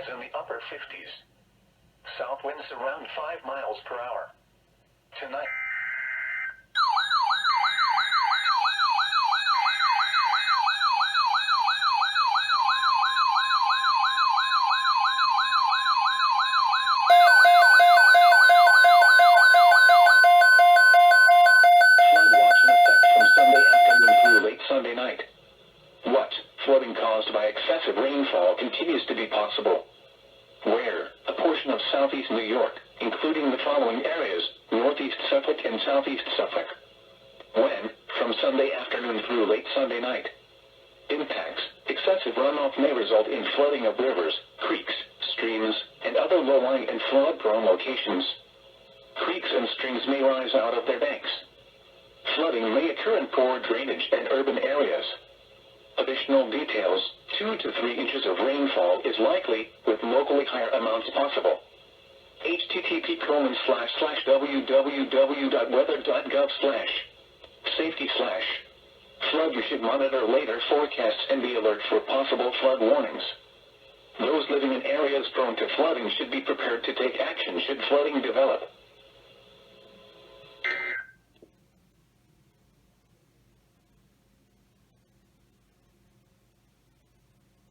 highs in the upper 50s. South winds around 5 miles per hour. Tonight. Sunday night. What? Flooding caused by excessive rainfall continues to be possible. Where? A portion of southeast New York, including the following areas: northeast Suffolk and southeast Suffolk. When? From Sunday afternoon through late Sunday night. Impacts: excessive runoff may result in flooding of rivers, creeks, streams, and other low-lying and flood-prone locations. Creeks and streams may rise out of their banks. Flooding may occur in poor drainage and urban areas. Additional details: 2 to 3 inches of rainfall is likely, with locally higher amounts possible. http://www.weather.gov/safety/. Flood. You should monitor later forecasts and be alert for possible flood warnings. Those living in areas prone to flooding should be prepared to take action should flooding develop.